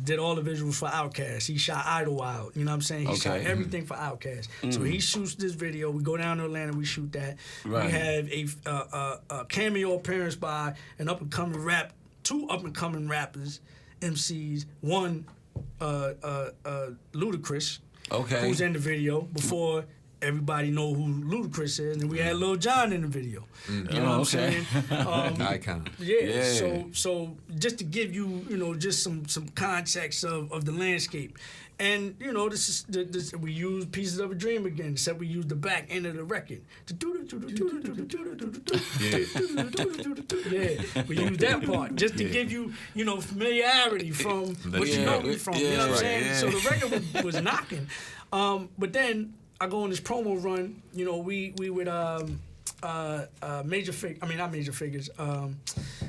did all the visuals for Outkast. He shot Idlewild. You know what I'm saying? He shot everything for Outkast. So he shoots this video. We go down to Atlanta. We shoot that. Right. We have a cameo appearance by two up-and-coming rappers, MCs. One, Ludacris, Okay. who's in the video before everybody know who Ludacris is, and we had Lil Jon in the video. You know what I'm saying? Icon. Yeah. So just to give you, just some context of the landscape. And this is we use Pieces of a Dream again, except we use the back end of the record. Yeah, we use that part just to give you, familiarity from what you know me from. You know what I'm saying? Yeah. So the record was knocking. But then I go on this promo run. We would Major Figures,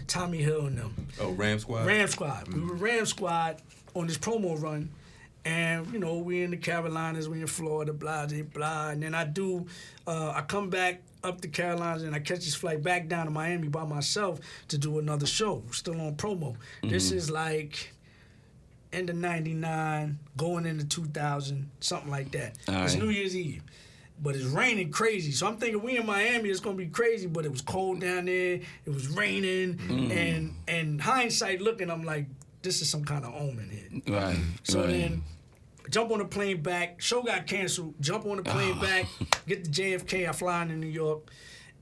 Tommy Hill and them. Oh, Ram Squad? Ram Squad. We were Ram Squad on this promo run. And, we in the Carolinas, we in Florida, blah, blah, blah. And then I come back up to Carolinas and I catch this flight back down to Miami by myself to do another show, still on promo. This is like end of 99, going into 2000, something like that. It's New Year's Eve. But it's raining crazy. So I'm thinking we in Miami, it's going to be crazy, but it was cold down there. It was raining. And hindsight looking, I'm like, this is some kind of omen here. Right. So then jump on the plane back. Show got canceled. Jump on the plane back. Get to JFK. I fly into New York.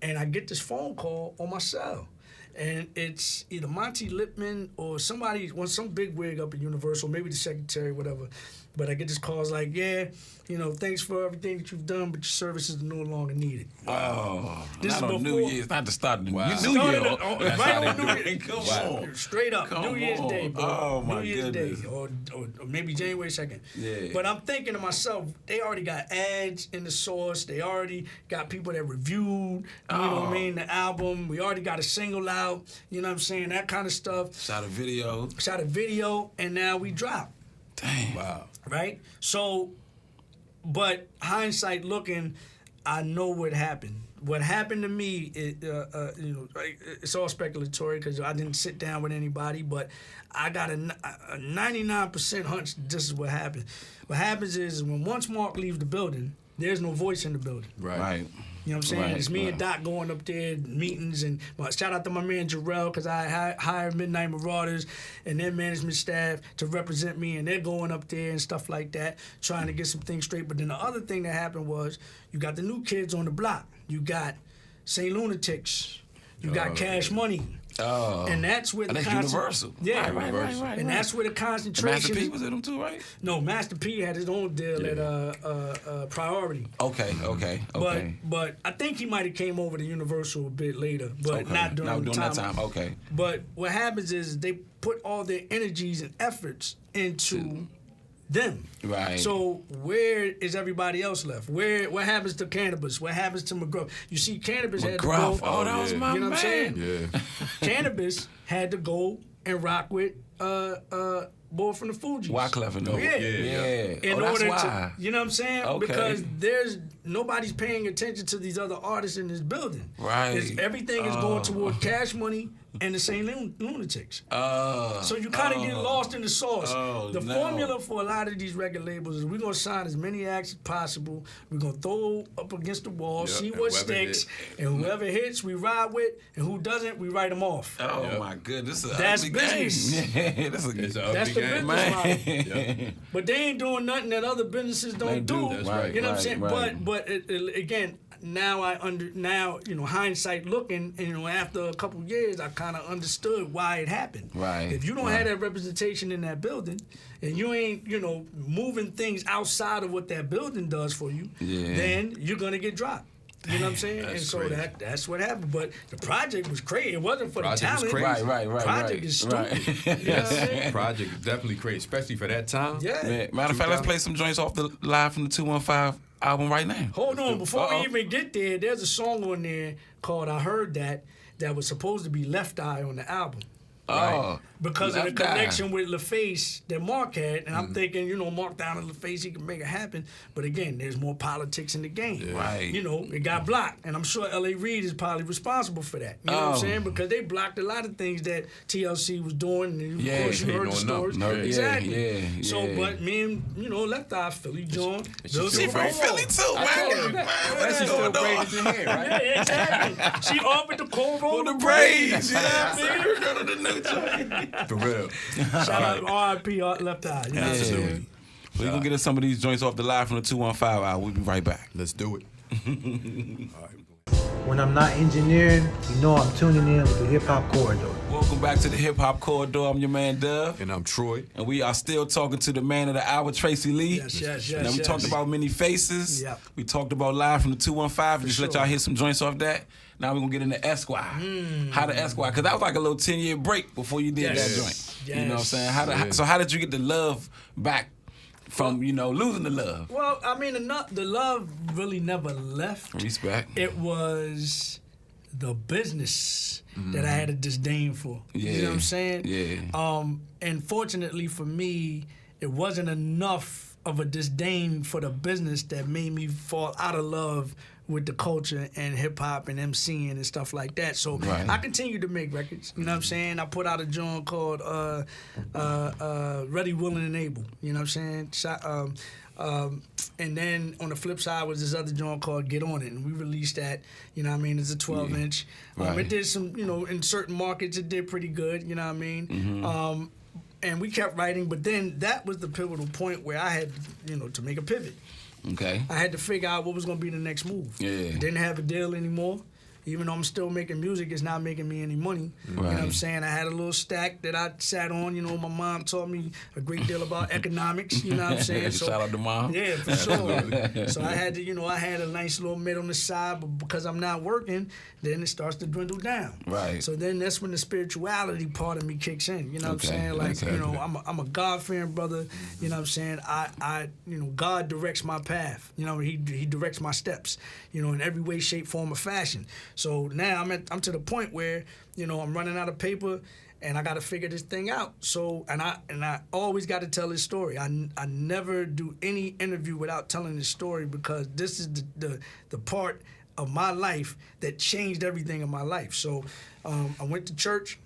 And I get this phone call on my cell. And it's either Monty Lipman or somebody, some big wig up at Universal, maybe the secretary, whatever. But I get this call, it's like, thanks for everything that you've done, but your services are no longer needed. Oh, This not is on New before- Year's, not to start the New Year. Right on New Year's. Come on. Straight up, Come New Year's on. Day, bro. Oh, my New Year's goodness. Day, or maybe January 2nd. Yeah. But I'm thinking to myself, they already got ads in the source. They already got people that reviewed, you know what I mean, the album. We already got a single out, you know what I'm saying, that kind of stuff. Shot a video, and now we drop. Dang. Wow. Right? So, but hindsight looking, I know what happened. what happened to me, it's all speculatory because I didn't sit down with anybody, but I got a 99% hunch this is what happened. What happens is when once Mark leaves the building, there's no voice in the building. Right. You know what I'm saying? Right, It's me and Doc going up there, meetings, and shout out to my man Jarrell, because I hired Midnight Marauders and their management staff to represent me, and they're going up there and stuff like that, trying to get some things straight. But then the other thing that happened was you got the new kids on the block. You got St. Lunatics. You got Cash Money. Oh. And that's where the Universal. Yeah, right. And that's where the concentration. Master P was in them too, right? No, Master P had his own deal at Priority. Okay. But I think he might have came over to Universal a bit later, but not during that time. Okay. But what happens is they put all their energies and efforts into them. Right. So where is everybody else left? What happens to Cannabis? What happens to McGruff? You see, Cannabis had to go. Oh, that was my you know what I'm saying? Yeah. Cannabis had to go and rock with boy from the Fugees. Wyclef and those. Yeah. In that's order why. to, you know what I'm saying? Okay. Because nobody's paying attention to these other artists in this building. Right. Everything is going toward Cash Money and the St. Lunatics. So you kind of get lost in the sauce. The formula for a lot of these record labels is we're going to sign as many acts as possible. We're going to throw up against the wall, see what sticks, and whoever hits, we ride with, and who doesn't, we write them off. Oh, my goodness. That's business. Yeah, that's It's an That's ugly the game. business model. But they ain't doing nothing that other businesses don't do. That's right. You know what I'm saying? Right. But again, now hindsight looking, and after a couple years, I kind of understood why it happened. Right. If you don't have that representation in that building, and you ain't moving things outside of what that building does for you, then you're gonna get dropped. You know what I'm saying? And so that's what happened. But the project was crazy. It wasn't for the talent. Crazy. Right. Project is stupid. Right. You know what I'm saying? Project is definitely crazy, especially for that time. Yeah. Man, matter of fact, let's play some joints off the live from the 215 album right now. Hold on, before we even get there, there's a song on there called I Heard That was supposed to be Left Eye on the album. Oh. Because of the Left Eye. connection with LaFace that Mark had. And I'm thinking, Mark down at LaFace, he can make it happen. But again, there's more politics in the game. Right. It got blocked. And I'm sure L.A. Reid is probably responsible for that. You know what I'm saying? Because they blocked a lot of things that TLC was doing. And of course, you heard the stories. Exactly. Yeah. So, but me and, Left Eye, Philly John. She from Philly too, man. That's just still braided in hair, right? Yeah, exactly. She offered the cold roll the braids. Yeah, man. the new joint. For real. Shout out R.I.P. Left Eye. You know what I'm saying? Absolutely. We're going to get us some of these joints off the live from the 215 hour. We'll be right back. Let's do it. When I'm not engineering, I'm tuning in with the Hip Hop Corridor. Welcome back to the Hip Hop Corridor. I'm your man, Dove. And I'm Troy. And we are still talking to the man of the hour, Tracy Lee. Yes. Now, we talked about Many Faces. Yep. We talked about live from the 215. Just let sure. y'all hear some joints off that. Now we're going to get into Esquire. How to Esquire. Because that was like a little 10-year break before you did that joint. You know what I'm saying? So how did you get the love back from, losing the love? Well, I mean, the love really never left. Respect. It was the business that I had a disdain for. Yeah. You know what I'm saying? Yeah. And fortunately for me, it wasn't enough of a disdain for the business that made me fall out of love with the culture and hip hop and MCing and stuff like that. So I continued to make records. You know what I'm saying? I put out a joint called Ready, Willing, and Able. You know what I'm saying? And then on the flip side was this other joint called Get On It, and we released that. You know what I mean? It's a 12-inch. It did some, in certain markets it did pretty good. You know what I mean? And we kept writing, but then that was the pivotal point where I had, to make a pivot. Okay. I had to figure out what was going to be the next move. Yeah. Didn't have a deal anymore. Even though I'm still making music, it's not making me any money. You know what I'm saying? I had a little stack that I sat on. My mom taught me a great deal about economics. You know what I'm saying? So, shout out to mom. Yeah, for sure. So I had to, I had a nice little mid on the side, but because I'm not working, then it starts to dwindle down. Right. So then that's when the spirituality part of me kicks in. You know what I'm saying? Like, I'm a God-fearing brother. You know what I'm saying? I God directs my path. He directs my steps. In every way, shape, form, or fashion. So now I'm to the point where I'm running out of paper and I got to figure this thing out. So and I always got to tell this story. I never do any interview without telling this story because this is the part of my life that changed everything in my life. So I went to church,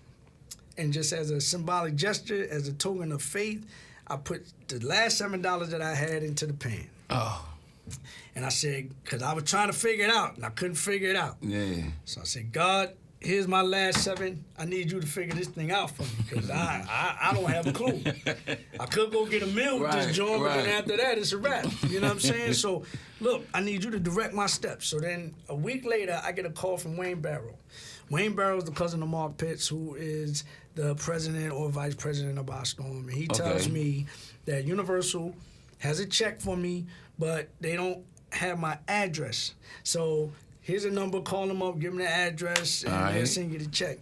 and just as a symbolic gesture, as a token of faith, I put the last $7 that I had into the pan. Oh. And I said, because I was trying to figure it out, and I couldn't figure it out. Yeah. So I said, God, here's my last $7. I need you to figure this thing out for me, because I don't have a clue. I could go get a meal with this joint, but then after that, it's a wrap. You know what I'm saying? So, look, I need you to direct my steps. So then a week later, I get a call from Wayne Barrow. Wayne Barrow is the cousin of Mark Pitts, who is the president or vice president of Boston. And he tells me that Universal has a check for me, but they don't have my address. So here's a number, call them up, give them the address, and they'll send you the check.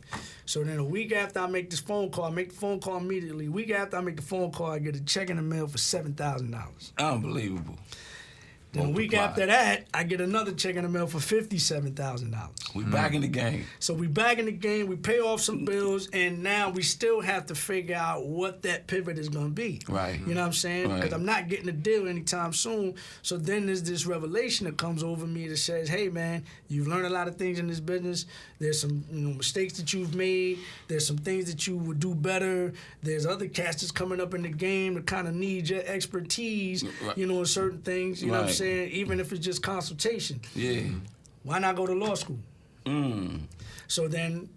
So then a week after I make this phone call, I make the phone call immediately. A week after I make the phone call, I get a check in the mail for $7,000. Unbelievable. Then a week after that, I get another check in the mail for $57,000. We back in the game. So we back in the game, we pay off some bills, and now we still have to figure out what that pivot is going to be. Right. You know what I'm saying? Because I'm not getting a deal anytime soon. So then there's this revelation that comes over me that says, hey, man, you've learned a lot of things in this business. There's some mistakes that you've made. There's some things that you would do better. There's other cats that's coming up in the game that kind of need your expertise, in certain things. You know what I'm saying? Even if it's just consultation. Yeah. Why not go to law school? So then,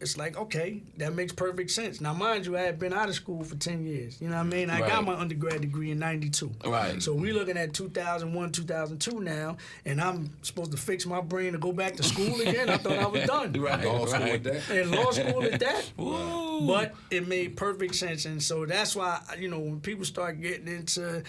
it's like, okay, that makes perfect sense. Now, mind you, I had been out of school for 10 years. You know what I mean? I got my undergrad degree in 92. Right. So we're looking at 2001, 2002 now, and I'm supposed to fix my brain to go back to school again? I thought I was done. Law school at that. And law school at that? Woo. But it made perfect sense. And so that's why, when people start getting into,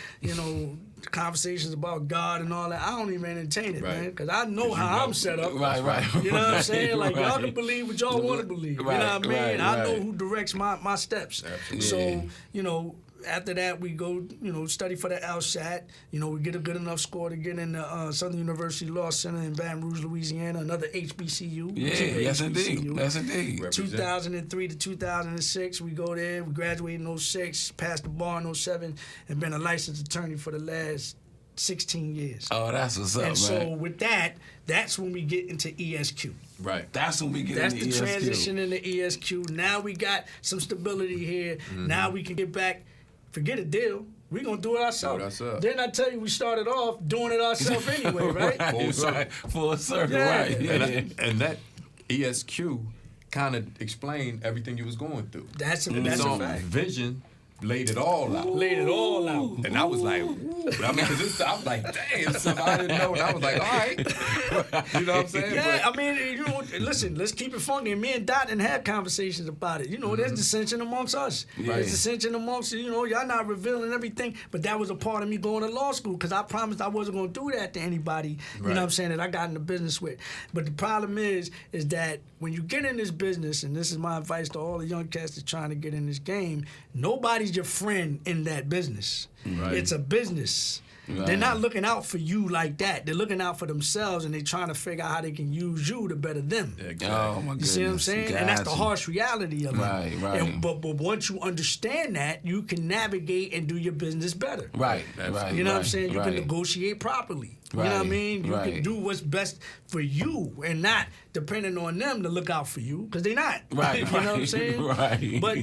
conversations about God and all that, I don't even entertain it, man, because I know how I'm set up. Right. You know what I'm saying? Like, y'all can believe what y'all want to believe. You know what I mean? I know who directs my steps. So, after that, we go, study for the LSAT. We get a good enough score to get in the Southern University Law Center in Baton Rouge, Louisiana, another HBCU. Yeah, yes indeed. Yes indeed. 2003 to 2006, we go there. We graduated in 06, passed the bar in 07, and been a licensed attorney for the last 16 years. Oh, that's what's up, man. And so with that, that's when we get into ESQ. Right. That's when we get into ESQ. That's the transition into ESQ. Now we got some stability here. Now we can get back. Forget a deal. We're going to do it ourselves. Didn't I tell you we started off doing it ourselves anyway, right? Full circle, Yeah. right. And that ESQ kind of explained everything you was going through. That's a fact. Vision laid it all out. And I was like, because I was like, dang, something I didn't know. And I was like, all right. You know what I'm saying? Yeah, listen, let's keep it funky. And me and Dot done had conversations about it. There's dissension amongst us. There's dissension amongst, y'all not revealing everything. But that was a part of me going to law school because I promised I wasn't going to do that to anybody, you know what I'm saying, that I got into business with. But the problem is that when you get in this business, and this is my advice to all the young cats that's trying to get in this game, nobody's your friend in that business. Right. It's a business. Right. They're not looking out for you like that. They're looking out for themselves, and they're trying to figure out how they can use you to better them. Exactly. Oh, my goodness. You see what I'm saying? And that's the harsh reality of it. Right. But once you understand that, you can navigate and do your business better. Right. You know what I'm saying? You can negotiate properly. You know what I mean? You can do what's best for you and not depending on them to look out for you, because they're not. Right. You know what I'm saying? Right. But,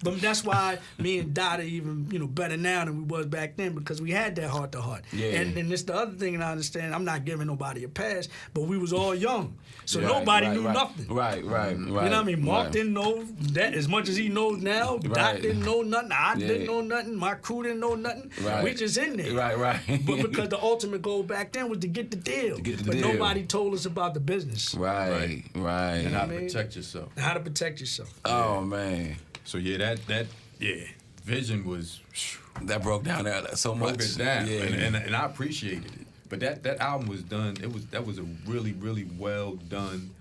but that's why me and Dot are even, better now than we was back then, because we had that heart-to-heart. Yeah. And it's the other thing that I understand. I'm not giving nobody a pass, but we was all young. So nobody knew nothing. Right. You know what I mean? Mark didn't know that as much as he knows now. Dot didn't know nothing. I didn't know nothing. My crew didn't know nothing. We just in there. Right. But because the ultimate goal back then was to get the deal. But nobody told us about the business. Right. And how to protect yourself. How to protect yourself. Oh, man. So, that vision was... That broke down so much. Broke it down. Yeah. And I appreciated it. But that album was done. That was a really, really well done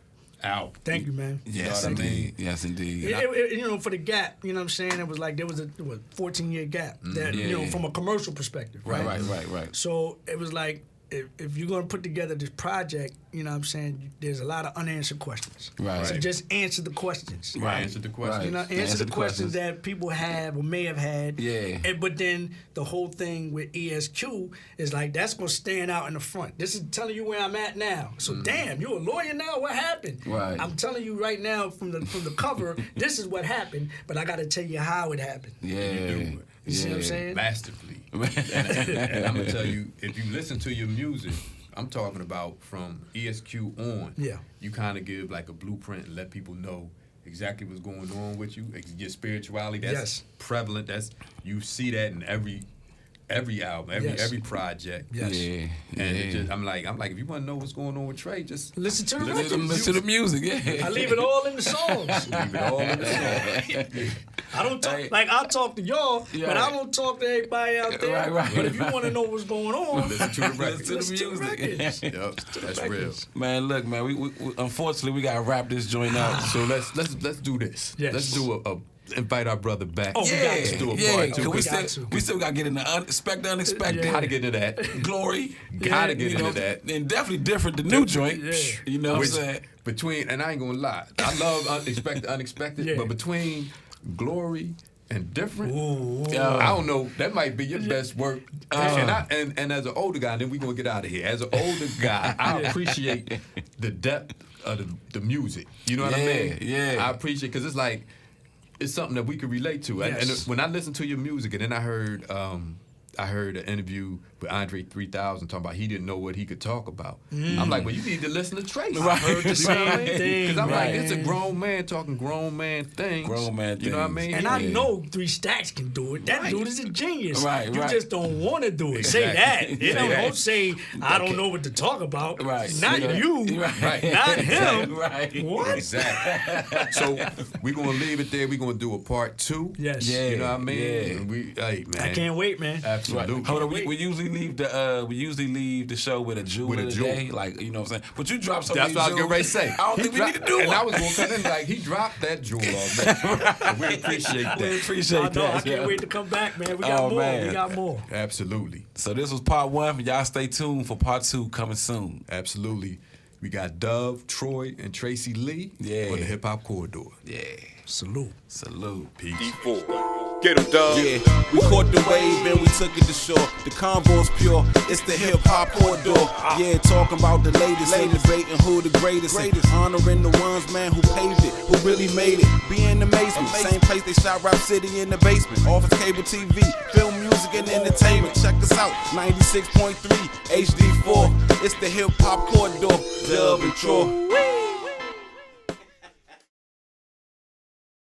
album. Thank you, man. Yes, indeed. Yes, indeed. For the gap, you know what I'm saying? It was like there was a 14-year gap that, from a commercial perspective. Right. So it was like, if you're gonna put together this project, you know what I'm saying, there's a lot of unanswered questions. Right. So just answer the questions. Right. Answer the question. You know, answer the questions that people have or may have had. Yeah. But then the whole thing with ESQ is like, that's going to stand out in the front. This is telling you where I'm at now. So damn, you're a lawyer now? What happened? Right. I'm telling you right now from the cover, this is what happened, but I got to tell you how it happened. Yeah. You see what I'm saying? Masterfully. and I'm going to tell you, if you listen to your music, I'm talking about from ESQ on, you kind of give like a blueprint and let people know exactly what's going on with you. Your spirituality, that's prevalent. That's you see that in every album, every project. Yes. Yeah. And it just, I'm like, if you want to know what's going on with Trey, just listen to the Listen to the music, yeah. I leave it all in the songs. leave it all in the song. I don't talk like I talk to y'all, but I don't talk to everybody out there. Right. But if you want to know what's going on, Listen to the records. Listen to the music. Yep, that's real. Man, look, man, we unfortunately we gotta wrap this joint up. So let's do this. Yes. Let's do invite our brother back. Oh, we got Let's to. do a Yeah, part two. we still gotta get into the unexpected. Gotta get into that. Glory. Gotta get You know, into that. and definitely different the new joint. You know what I'm saying? Between, and I ain't gonna lie, I love unexpected, but between Glory and Different, I don't know, that might be your best work. And as an older guy, then we gonna get out of here. As an older guy, I appreciate the depth of the music. You know what I mean? Yeah. I appreciate, because it's like, it's something that we could relate to. And when I listened to your music, and then I heard an interview with Andre 3000 talking about he didn't know what he could talk about. I'm like, well, you need to listen to Tracy. Right. I heard the same thing. Because I'm Right. like, it's a grown man talking grown man things. Grown man You know what I things. mean? and I know 3 Stacks can do it. That dude is a genius. Right, you right. just don't want to do it. Exactly. Say that. You Say know, that. don't say I don't know what to talk about. Right. Not Yeah. you. Right. Not him. Right. What? Exactly. So we're going to leave it there. We're going to do a part 2. Yes. Yeah. You know what I mean? Yeah. And hey, man. I can't wait, man. Absolutely. Hold on, we usually leave the show with a jewel With a of the jewel. day, like, you know what I'm saying. But you dropped some. That's of what I these was getting ready to jewels. say. I don't think we need to do And one. I was going to come in like, he dropped that jewel already. We appreciate that. We appreciate I that. can't wait to come back, man. We got Oh, more. man. We got more. Absolutely. So this was part 1. Y'all stay tuned for part 2 coming soon. Absolutely. We got Dove, Troy, and Tracy Lee on the Hip Hop Corridor. Yeah. Salute. Peace. D4. Get him, Dub. Yeah, we caught the wave and we took it to shore. The convo's pure, it's the hip hop corridor. Yeah, talking about the latest, celebrating who the greatest, and honoring the ones, man, who paved it, who really made it. Be in the amazement, same place they shot Rap City in the basement. Office cable TV, film, music, and entertainment. Check us out, 96.3 HD4. It's the hip hop corridor. Dub and Troy.